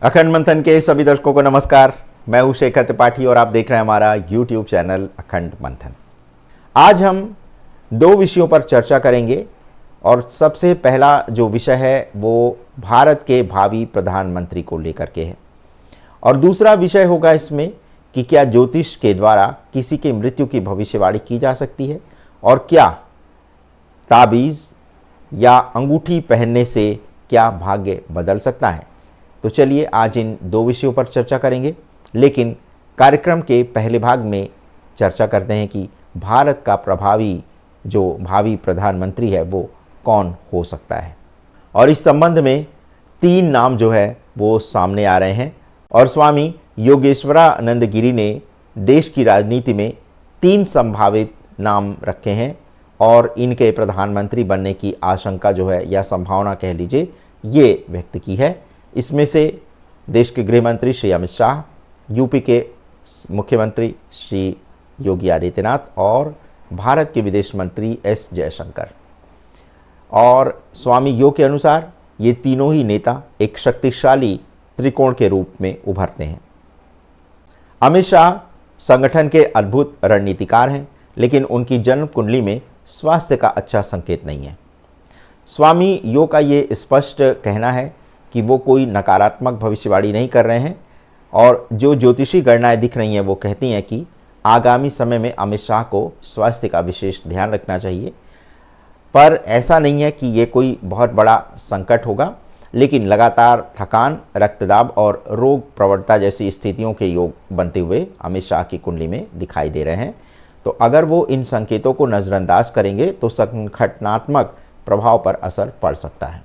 अखंड मंथन के सभी दर्शकों को नमस्कार। मैं हूं शेखर त्रिपाठी और आप देख रहे हैं हमारा यूट्यूब चैनल अखंड मंथन। आज हम दो विषयों पर चर्चा करेंगे और सबसे पहला जो विषय है वो भारत के भावी प्रधानमंत्री को लेकर के है और दूसरा विषय होगा इसमें कि क्या ज्योतिष के द्वारा किसी की मृत्यु की भविष्यवाणी की जा सकती है और क्या ताबीज़ या अंगूठी पहनने से क्या भाग्य बदल सकता है। तो चलिए आज इन दो विषयों पर चर्चा करेंगे, लेकिन कार्यक्रम के पहले भाग में चर्चा करते हैं कि भारत का प्रभावी जो भावी प्रधानमंत्री है वो कौन हो सकता है। और इस संबंध में तीन नाम जो है वो सामने आ रहे हैं और स्वामी योगेश्वरानंद गिरी ने देश की राजनीति में तीन संभावित नाम रखे हैं और इनके प्रधानमंत्री बनने की आशंका जो है या संभावना कह लीजिए ये व्यक्त की है। इसमें से देश के गृह मंत्री श्री अमित शाह, यूपी के मुख्यमंत्री श्री योगी आदित्यनाथ और भारत के विदेश मंत्री एस जयशंकर। और स्वामी योग के अनुसार ये तीनों ही नेता एक शक्तिशाली त्रिकोण के रूप में उभरते हैं। अमित शाह संगठन के अद्भुत रणनीतिकार हैं, लेकिन उनकी जन्म कुंडली में स्वास्थ्य का अच्छा संकेत नहीं है। स्वामी योग का ये स्पष्ट कहना है कि वो कोई नकारात्मक भविष्यवाणी नहीं कर रहे हैं और जो ज्योतिषी गणनाएं दिख रही हैं वो कहती हैं कि आगामी समय में अमित शाह को स्वास्थ्य का विशेष ध्यान रखना चाहिए। पर ऐसा नहीं है कि ये कोई बहुत बड़ा संकट होगा, लेकिन लगातार थकान, रक्तदाब और रोग प्रवणता जैसी स्थितियों के योग बनते हुए अमित शाह की कुंडली में दिखाई दे रहे हैं। तो अगर वो इन संकेतों को नज़रअंदाज करेंगे तो संगठनात्मक प्रभाव पर असर पड़ सकता है।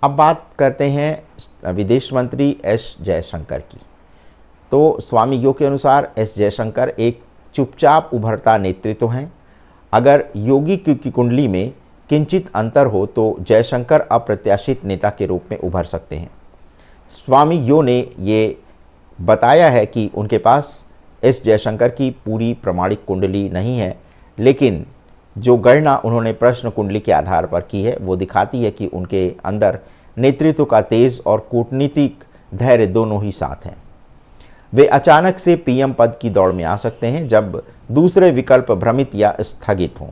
अब बात करते हैं विदेश मंत्री एस जयशंकर की। तो स्वामी योग के अनुसार एस जयशंकर एक चुपचाप उभरता नेतृत्व हैं। अगर योगी की कुंडली में किंचित अंतर हो तो जयशंकर अप्रत्याशित नेता के रूप में उभर सकते हैं। स्वामी योग ने ये बताया है कि उनके पास एस जयशंकर की पूरी प्रमाणिक कुंडली नहीं है, लेकिन जो गणना उन्होंने प्रश्न कुंडली के आधार पर की है वो दिखाती है कि उनके अंदर नेतृत्व का तेज और कूटनीतिक धैर्य दोनों ही साथ हैं। वे अचानक से पीएम पद की दौड़ में आ सकते हैं जब दूसरे विकल्प भ्रमित या स्थगित हों।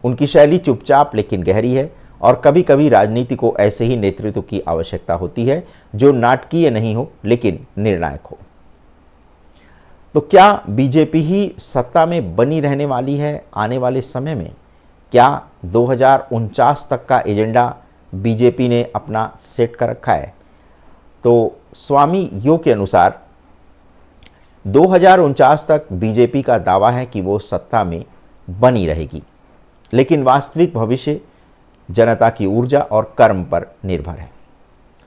उनकी शैली चुपचाप लेकिन गहरी है और कभी कभी राजनीति को ऐसे ही नेतृत्व की आवश्यकता होती है जो नाटकीय नहीं हो लेकिन निर्णायक हो। तो क्या बीजेपी ही सत्ता में बनी रहने वाली है आने वाले समय में? क्या 2049 तक का एजेंडा बीजेपी ने अपना सेट कर रखा है? तो स्वामी योग के अनुसार 2049 तक बीजेपी का दावा है कि वो सत्ता में बनी रहेगी, लेकिन वास्तविक भविष्य जनता की ऊर्जा और कर्म पर निर्भर है।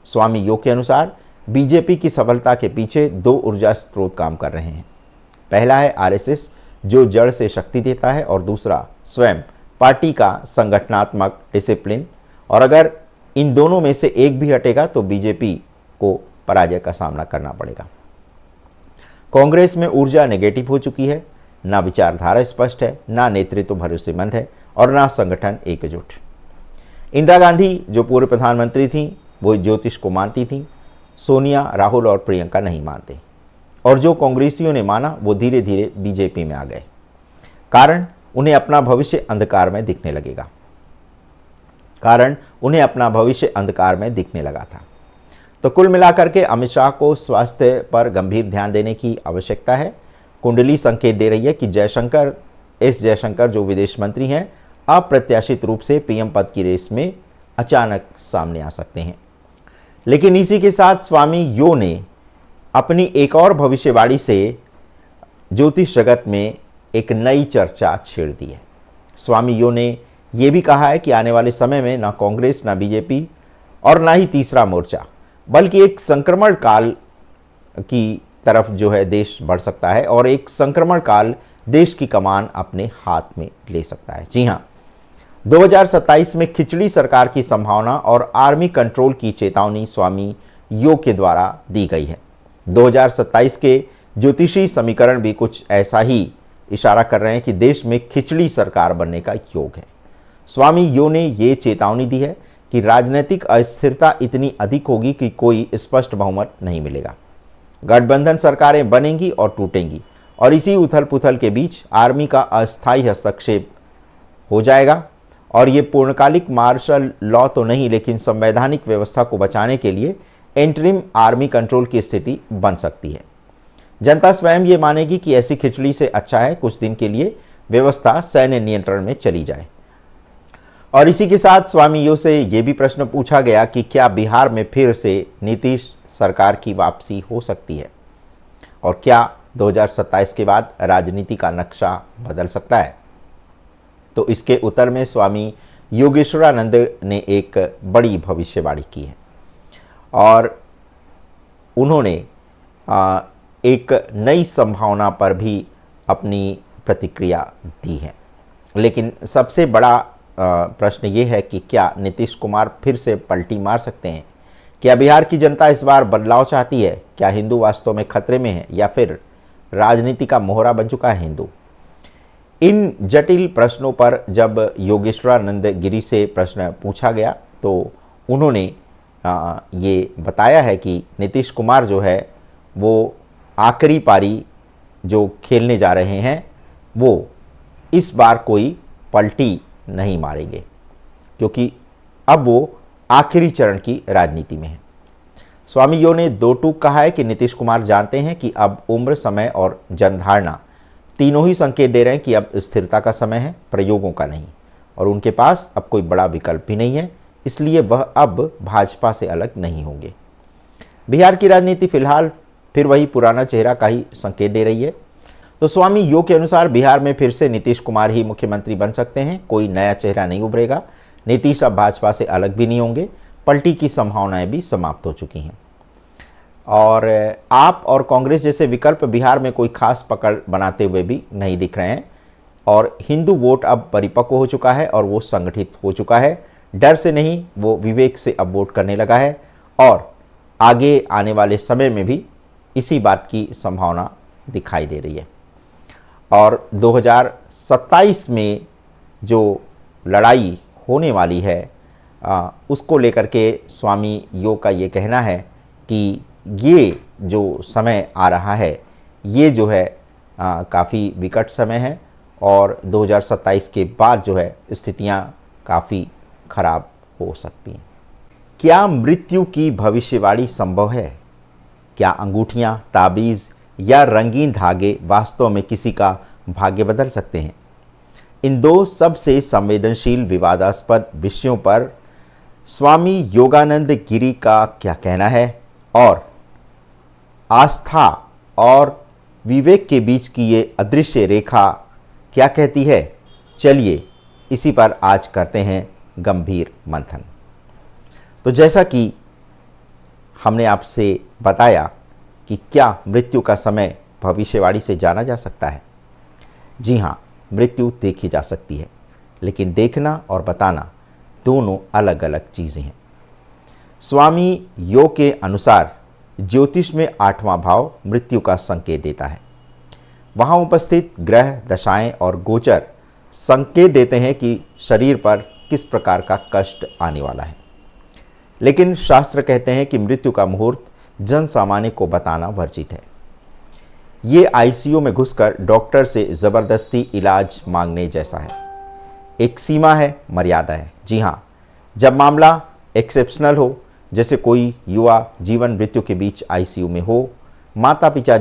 स्वामी योग के अनुसार बीजेपी की सफलता के पीछे दो ऊर्जा स्रोत काम कर रहे हैं। पहला है आरएसएस जो जड़ से शक्ति देता है और दूसरा स्वयं पार्टी का संगठनात्मक डिसिप्लिन। और अगर इन दोनों में से एक भी हटेगा तो बीजेपी को पराजय का सामना करना पड़ेगा। कांग्रेस में ऊर्जा नेगेटिव हो चुकी है, ना विचारधारा स्पष्ट है, ना नेतृत्व भरोसेमंद है और ना संगठन एकजुट। इंदिरा गांधी जो पूर्व प्रधानमंत्री थीं वो ज्योतिष को मानती थीं, सोनिया, राहुल और प्रियंका नहीं मानते और जो कांग्रेसियों ने माना वो धीरे धीरे बीजेपी में आ गए। कारण उन्हें अपना भविष्य अंधकार में दिखने लगा था। तो कुल मिलाकर के अमित शाह को स्वास्थ्य पर गंभीर ध्यान देने की आवश्यकता है। कुंडली संकेत दे रही है कि एस जयशंकर जो विदेश मंत्री हैं अप्रत्याशित रूप से पीएम पद की रेस में अचानक सामने आ सकते हैं। लेकिन इसी के साथ स्वामी योग ने अपनी एक और भविष्यवाणी से ज्योतिष जगत में एक नई चर्चा छेड़ दी है। स्वामी योग ने यह भी कहा है कि आने वाले समय में ना कांग्रेस, ना बीजेपी और ना ही तीसरा मोर्चा, बल्कि एक संक्रमण काल की तरफ जो है देश बढ़ सकता है और एक संक्रमण काल देश की कमान अपने हाथ में ले सकता है। जी हाँ, 2027 में खिचड़ी सरकार की संभावना और आर्मी कंट्रोल की चेतावनी स्वामी योग के द्वारा दी गई है। 2027 के ज्योतिषी समीकरण भी कुछ ऐसा ही इशारा कर रहे हैं कि देश में खिचड़ी सरकार बनने का योग है। स्वामी योग ने ये चेतावनी दी है कि राजनीतिक अस्थिरता इतनी अधिक होगी कि कोई स्पष्ट बहुमत नहीं मिलेगा। गठबंधन सरकारें बनेंगी और टूटेंगी और इसी उथल पुथल के बीच आर्मी का अस्थायी हस्तक्षेप हो जाएगा और ये पूर्णकालिक मार्शल लॉ तो नहीं, लेकिन संवैधानिक व्यवस्था को बचाने के लिए इंटरिम आर्मी कंट्रोल की स्थिति बन सकती है। जनता स्वयं ये मानेगी कि ऐसी खिचड़ी से अच्छा है कुछ दिन के लिए व्यवस्था सैन्य नियंत्रण में चली जाए। और इसी के साथ स्वामी यो से ये भी प्रश्न पूछा गया कि क्या बिहार में फिर से नीतीश सरकार की वापसी हो सकती है और क्या 2027 के बाद राजनीति का नक्शा बदल सकता है। तो इसके उत्तर में स्वामी योगेश्वरानंद ने एक बड़ी भविष्यवाणी की है और उन्होंने एक नई संभावना पर भी अपनी प्रतिक्रिया दी है। लेकिन सबसे बड़ा प्रश्न ये है कि क्या नीतीश कुमार फिर से पलटी मार सकते हैं? क्या बिहार की जनता इस बार बदलाव चाहती है? क्या हिंदू वास्तव में खतरे में है या फिर राजनीति का मोहरा बन चुका है हिंदू? इन जटिल प्रश्नों पर जब योगेश्वरानंद गिरी से प्रश्न पूछा गया तो उन्होंने ये बताया है कि नीतीश कुमार जो है वो आखिरी पारी जो खेलने जा रहे हैं वो इस बार कोई पलटी नहीं मारेंगे, क्योंकि अब वो आखिरी चरण की राजनीति में है। स्वामी यो ने दो टूक कहा है कि नीतीश कुमार जानते हैं कि अब उम्र, समय और जनधारणा तीनों ही संकेत दे रहे हैं कि अब स्थिरता का समय है, प्रयोगों का नहीं, और उनके पास अब कोई बड़ा विकल्प भी नहीं है, इसलिए वह अब भाजपा से अलग नहीं होंगे। बिहार की राजनीति फिलहाल फिर वही पुराना चेहरा का ही संकेत दे रही है। तो स्वामी यो के अनुसार बिहार में फिर से नीतीश कुमार ही मुख्यमंत्री बन सकते हैं, कोई नया चेहरा नहीं उभरेगा। नीतीश अब भाजपा से अलग भी नहीं होंगे, पलटी की संभावनाएं भी समाप्त हो चुकी हैं और आप और कांग्रेस जैसे विकल्प बिहार में कोई खास पकड़ बनाते हुए भी नहीं दिख रहे हैं और हिंदू वोट अब परिपक्व हो चुका है और वो संगठित हो चुका है। डर से नहीं, वो विवेक से अब वोट करने लगा है और आगे आने वाले समय में भी इसी बात की संभावना दिखाई दे रही है। और 2027 में जो लड़ाई होने वाली है उसको लेकर के स्वामी यो का ये कहना है कि ये जो समय आ रहा है ये जो है काफ़ी विकट समय है और 2027 के बाद जो है स्थितियां काफ़ी खराब हो सकती हैं। क्या मृत्यु की भविष्यवाणी संभव है? क्या अंगूठियां, ताबीज़ या रंगीन धागे वास्तव में किसी का भाग्य बदल सकते हैं? इन दो सबसे संवेदनशील विवादास्पद विषयों पर स्वामी योगानंद गिरी का क्या कहना है और आस्था और विवेक के बीच की ये अदृश्य रेखा क्या कहती है? चलिए इसी पर आज करते हैं गंभीर मंथन। तो जैसा कि हमने आपसे बताया कि क्या मृत्यु का समय भविष्यवाणी से जाना जा सकता है? जी हाँ, मृत्यु देखी जा सकती है, लेकिन देखना और बताना दोनों अलग अलग चीज़ें हैं। स्वामी यो के अनुसार ज्योतिष में 8वां भाव मृत्यु का संकेत देता है। वहाँ उपस्थित ग्रह, दशाएं और गोचर संकेत देते हैं कि शरीर पर किस प्रकार का कष्ट आने वाला है। लेकिन शास्त्र कहते हैं कि मृत्यु का मुहूर्त जन सामान्य को बताना वर्जित है। ये आईसीयू में घुसकर डॉक्टर से ज़बरदस्ती इलाज मांगने जैसा है। एक सीमा है, मर्यादा है। जी हाँ, जब मामला एक्सेप्शनल हो, जैसे कोई युवा जीवन मृत्यु के बीच आईसीयू में हो, माता पिता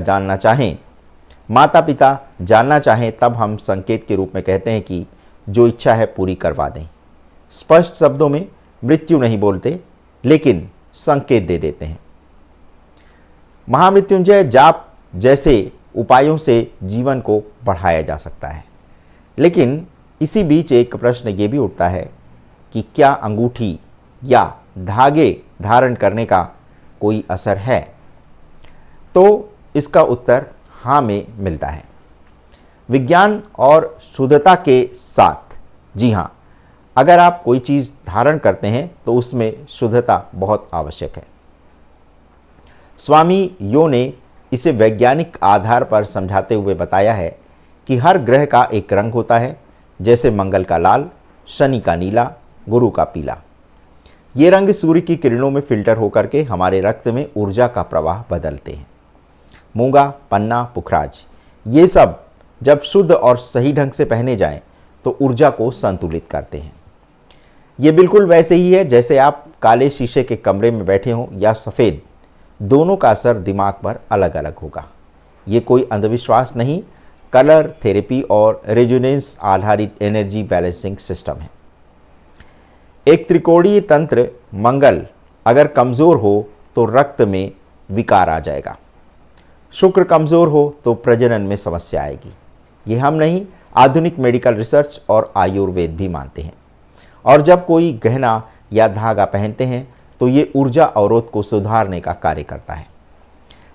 जानना चाहें, तब हम संकेत के रूप में कहते हैं कि जो इच्छा है पूरी करवा दें। स्पष्ट शब्दों में मृत्यु नहीं बोलते, लेकिन संकेत दे देते हैं। महामृत्युंजय जाप जैसे उपायों से जीवन को बढ़ाया जा सकता है। लेकिन इसी बीच एक प्रश्न ये भी उठता है कि क्या अंगूठी या धागे धारण करने का कोई असर है? तो इसका उत्तर हाँ में मिलता है। विज्ञान और शुद्धता के साथ, जी हाँ, अगर आप कोई चीज़ धारण करते हैं तो उसमें शुद्धता बहुत आवश्यक है। स्वामी यो ने इसे वैज्ञानिक आधार पर समझाते हुए बताया है कि हर ग्रह का एक रंग होता है, जैसे मंगल का लाल, शनि का नीला, गुरु का पीला। ये रंग सूर्य की किरणों में फिल्टर होकर के हमारे रक्त में ऊर्जा का प्रवाह बदलते हैं। मूंगा, पन्ना, पुखराज ये सब जब शुद्ध और सही ढंग से पहने जाएं तो ऊर्जा को संतुलित करते हैं। ये बिल्कुल वैसे ही है जैसे आप काले शीशे के कमरे में बैठे हों या सफ़ेद, दोनों का असर दिमाग पर अलग अलग होगा। ये कोई अंधविश्वास नहीं, कलर थेरेपी और रेजोनेंस आधारित एनर्जी बैलेंसिंग सिस्टम है। एक त्रिकोणीय तंत्र मंगल अगर कमज़ोर हो तो रक्त में विकार आ जाएगा, शुक्र कमज़ोर हो तो प्रजनन में समस्या आएगी। ये हम नहीं, आधुनिक मेडिकल रिसर्च और आयुर्वेद भी मानते हैं। और जब कोई गहना या धागा पहनते हैं तो ये ऊर्जा अवरोध को सुधारने का कार्य करता है।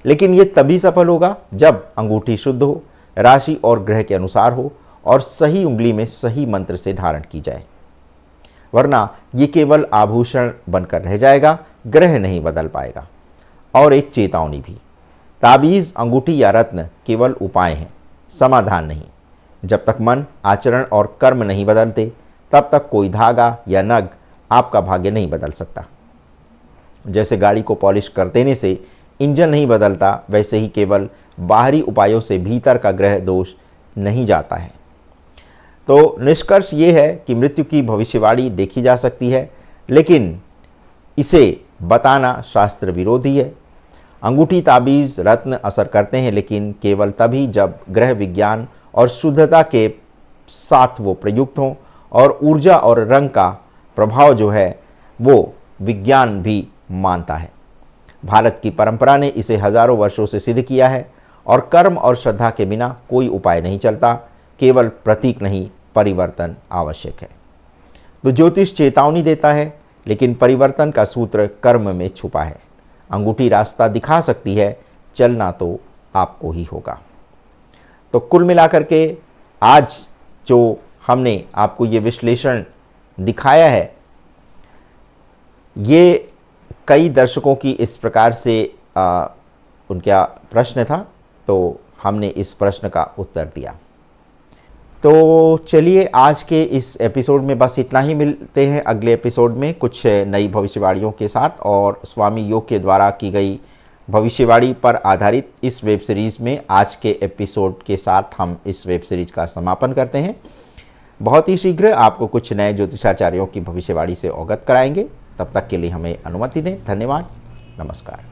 लेकिन ये तभी सफल होगा जब अंगूठी शुद्ध हो, राशि और ग्रह के अनुसार हो और सही उंगली में सही मंत्र से धारण की जाए, वरना ये केवल आभूषण बनकर रह जाएगा, ग्रह नहीं बदल पाएगा। और एक चेतावनी भी, ताबीज़, अंगूठी या रत्न केवल उपाय हैं, समाधान नहीं। जब तक मन, आचरण और कर्म नहीं बदलते तब तक कोई धागा या नग आपका भाग्य नहीं बदल सकता। जैसे गाड़ी को पॉलिश कर देने से इंजन नहीं बदलता, वैसे ही केवल बाहरी उपायों से भीतर का ग्रह दोष नहीं जाता है। तो निष्कर्ष ये है कि मृत्यु की भविष्यवाणी देखी जा सकती है, लेकिन इसे बताना शास्त्र विरोधी है। अंगूठी, ताबीज़, रत्न असर करते हैं, लेकिन केवल तभी जब ग्रह विज्ञान और शुद्धता के साथ वो प्रयुक्त हों और ऊर्जा और रंग का प्रभाव जो है वो विज्ञान भी मानता है। भारत की परंपरा ने इसे हजारों वर्षों से सिद्ध किया है और कर्म और श्रद्धा के बिना कोई उपाय नहीं चलता, केवल प्रतीक नहीं, परिवर्तन आवश्यक है। तो ज्योतिष चेतावनी देता है, लेकिन परिवर्तन का सूत्र कर्म में छुपा है। अंगूठी रास्ता दिखा सकती है, चलना तो आपको ही होगा। तो कुल मिलाकर के आज जो हमने आपको ये विश्लेषण दिखाया है, ये कई दर्शकों की इस प्रकार से उनका प्रश्न था, तो हमने इस प्रश्न का उत्तर दिया। तो चलिए आज के इस एपिसोड में बस इतना ही। मिलते हैं अगले एपिसोड में कुछ नई भविष्यवाणियों के साथ, और स्वामी योग के द्वारा की गई भविष्यवाणी पर आधारित इस वेब सीरीज़ में आज के एपिसोड के साथ हम इस वेब सीरीज़ का समापन करते हैं। बहुत ही शीघ्र आपको कुछ नए ज्योतिषाचार्यों की भविष्यवाणी से अवगत कराएंगे। तब तक के लिए हमें अनुमति दें। धन्यवाद, नमस्कार।